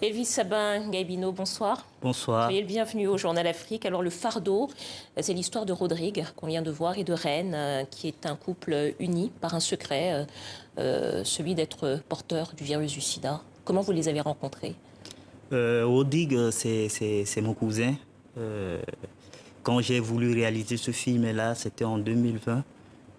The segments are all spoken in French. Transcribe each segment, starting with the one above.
Elvis Sabin Gaibino, bonsoir. Bonsoir. Soyez le bienvenu au Journal Afrique. Alors, le fardeau, c'est l'histoire de Rodrigue, qu'on vient de voir, et de Reine, qui est un couple uni par un secret, celui d'être porteur du virus du sida. Comment vous les avez rencontrés? Rodrigue, c'est mon cousin. Euh, Quand j'ai voulu réaliser ce film-là, c'était en 2020.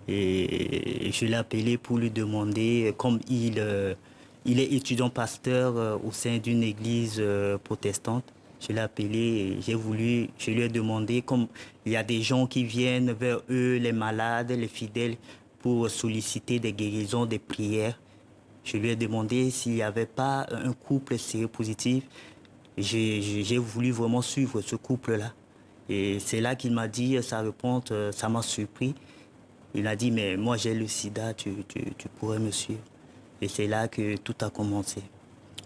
Et je l'ai appelé pour lui demander, comme il est étudiant pasteur au sein d'une église protestante. Je l'ai appelé et je lui ai demandé, comme il y a des gens qui viennent vers eux, les malades, les fidèles, pour solliciter des guérisons, des prières. Je lui ai demandé s'il n'y avait pas un couple séropositif. J'ai voulu vraiment suivre ce couple-là. Et c'est là qu'il m'a dit, sa réponse, ça m'a surpris. Il a dit, mais moi j'ai le sida, tu pourrais me suivre. Et c'est là que tout a commencé.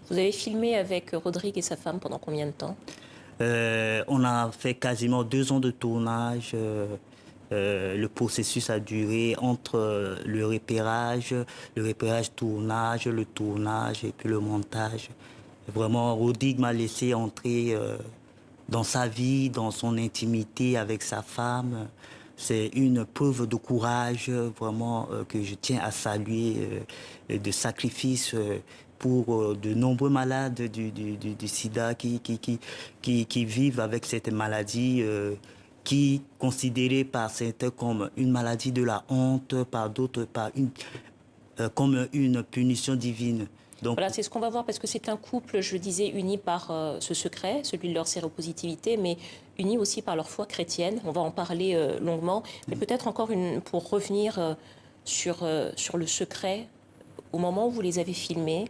Vous avez filmé avec Rodrigue et sa femme pendant combien de temps? On a fait quasiment 2 ans de tournage. Le processus a duré entre le repérage tournage, le tournage et puis le montage. Vraiment, Rodrigue m'a laissé entrer dans sa vie, dans son intimité avec sa femme. C'est une preuve de courage vraiment que je tiens à saluer, de sacrifice pour de nombreux malades du sida qui vivent avec cette maladie qui est considérée par certains comme une maladie de la honte, par d'autres comme une punition divine. Donc, Voilà, c'est ce qu'on va voir parce que c'est un couple, je le disais, uni par ce secret, celui de leur séropositivité, mais unis aussi par leur foi chrétienne. On va en parler longuement, mais peut-être encore pour revenir sur le secret. Au moment où vous les avez filmés,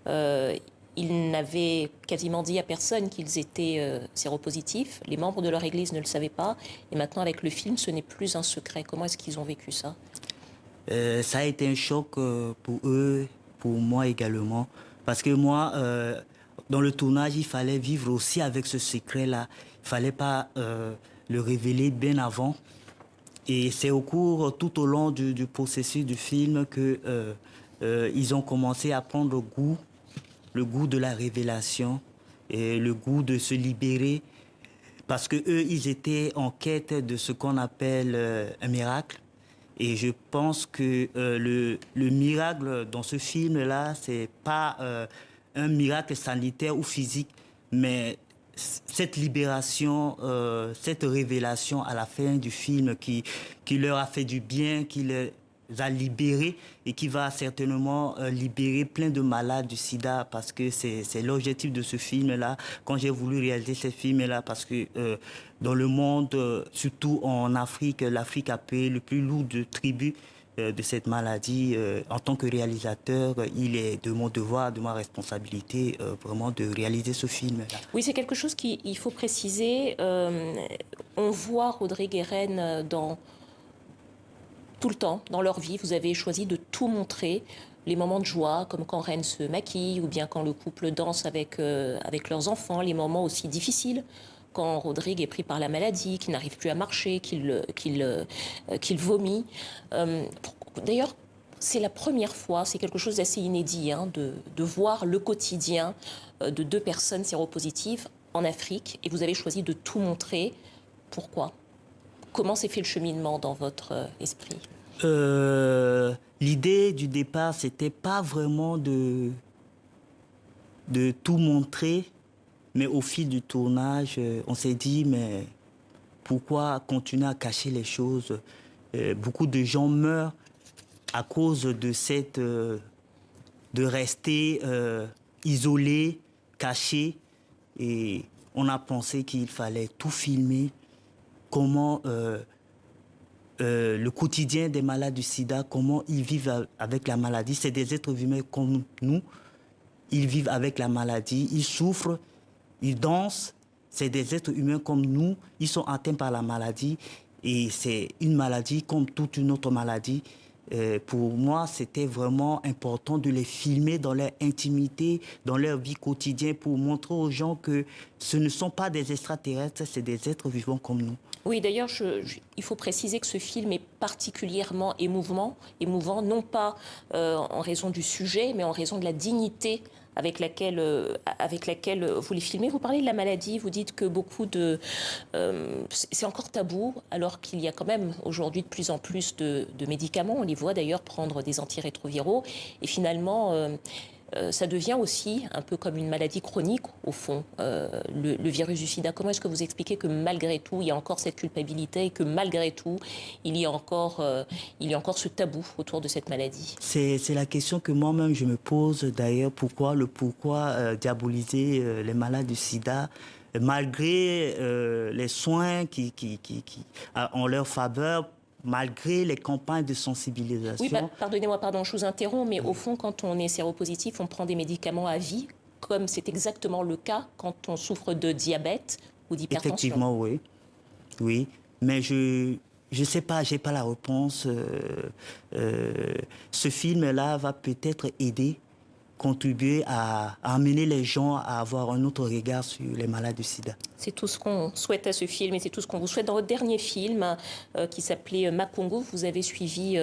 ils n'avaient quasiment dit à personne qu'ils étaient séropositifs. Les membres de leur église ne le savaient pas. Et maintenant, avec le film, ce n'est plus un secret. Comment est-ce qu'ils ont vécu ça? Ça a été un choc pour eux, pour moi également. Parce que moi, dans le tournage, il fallait vivre aussi avec ce secret-là. Il fallait pas le révéler bien avant. Et c'est tout au long du processus du film que ils ont commencé à prendre le goût de la révélation et le goût de se libérer. Parce que eux, ils étaient en quête de ce qu'on appelle un miracle. Et je pense que le miracle dans ce film-là, c'est pas un miracle sanitaire ou physique, mais cette libération, cette révélation à la fin du film qui leur a fait du bien, qui les a libérés et qui va certainement libérer plein de malades du sida parce que c'est l'objectif de ce film-là. Quand j'ai voulu réaliser ce film-là, parce que dans le monde, surtout en Afrique, l'Afrique a payé le plus lourd de tribut de cette maladie. En tant que réalisateur, il est de mon devoir, de ma responsabilité, vraiment de réaliser ce film-là. Oui, c'est quelque chose qu'il faut préciser. On voit Rodrigue et Reine dans tout le temps, dans leur vie. Vous avez choisi de tout montrer. Les moments de joie, comme quand Reine se maquille, ou bien quand le couple danse avec leurs enfants, les moments aussi difficiles, quand Rodrigue est pris par la maladie, qu'il n'arrive plus à marcher, qu'il vomit. D'ailleurs, c'est la première fois, c'est quelque chose d'assez inédit, hein, de voir le quotidien de deux personnes séropositives en Afrique, et vous avez choisi de tout montrer. Pourquoi? Comment s'est fait le cheminement dans votre esprit? L'idée du départ, c'était pas vraiment de tout montrer, mais au fil du tournage, on s'est dit, mais pourquoi continuer à cacher les choses? Beaucoup de gens meurent à cause de de rester isolés, cachés, et on a pensé qu'il fallait tout filmer, comment le quotidien des malades du sida, comment ils vivent avec la maladie. C'est des êtres humains comme nous. Ils vivent avec la maladie, ils souffrent, ils dansent. C'est des êtres humains comme nous. Ils sont atteints par la maladie. Et c'est une maladie comme toute une autre maladie. Pour moi, c'était vraiment important de les filmer dans leur intimité, dans leur vie quotidienne, pour montrer aux gens que ce ne sont pas des extraterrestres, c'est des êtres vivants comme nous. Oui, d'ailleurs, il faut préciser que ce film est particulièrement émouvant non pas en raison du sujet, mais en raison de la dignité avec laquelle vous les filmez. Vous parlez de la maladie, vous dites que beaucoup de... c'est encore tabou, alors qu'il y a quand même aujourd'hui de plus en plus de médicaments. On les voit d'ailleurs prendre des antirétroviraux. Et finalement, ça devient aussi un peu comme une maladie chronique, au fond, le virus du sida. Comment est-ce que vous expliquez que malgré tout, il y a encore cette culpabilité et que malgré tout, il y a encore ce tabou autour de cette maladie? C'est la question que moi-même je me pose d'ailleurs. Pourquoi diaboliser les malades du sida malgré les soins qui ont leur faveur, malgré les campagnes de sensibilisation. Oui, pardonnez-moi, je vous interromps, mais au fond, quand on est séropositif, on prend des médicaments à vie, comme c'est exactement le cas quand on souffre de diabète ou d'hypertension. Effectivement, oui. Oui, mais je sais pas, j'ai pas la réponse. Ce film-là va peut-être aider, contribuer à amener les gens à avoir un autre regard sur les malades du sida. C'est tout ce qu'on souhaite à ce film et c'est tout ce qu'on vous souhaite. Dans votre dernier film qui s'appelait Makongo, vous avez suivi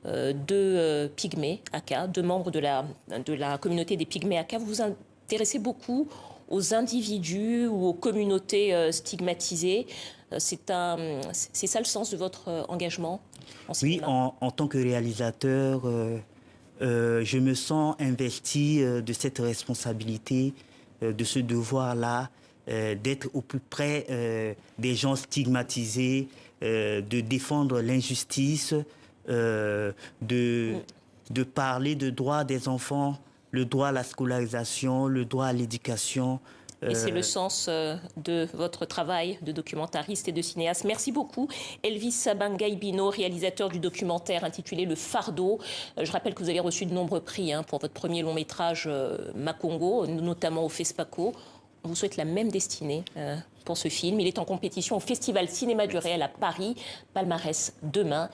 deux pygmées Aka, deux membres de la communauté des pygmées Aka. Vous vous intéressez beaucoup aux individus ou aux communautés stigmatisées. C'est ça le sens de votre engagement en cinéma? Oui, en tant que réalisateur, je me sens investi de cette responsabilité, de ce devoir-là, d'être au plus près des gens stigmatisés, de défendre l'injustice, de parler de droits des enfants, le droit à la scolarisation, le droit à l'éducation. Et c'est le sens de votre travail de documentariste et de cinéaste. Merci beaucoup, Elvis Sabangaibino, réalisateur du documentaire intitulé Le Fardeau. Je rappelle que vous avez reçu de nombreux prix pour votre premier long métrage Makongo, notamment au FESPACO. On vous souhaite la même destinée pour ce film. Il est en compétition au Festival Cinéma du Réel à Paris. Palmarès demain.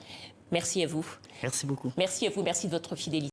Merci à vous. Merci beaucoup. Merci à vous, merci de votre fidélité.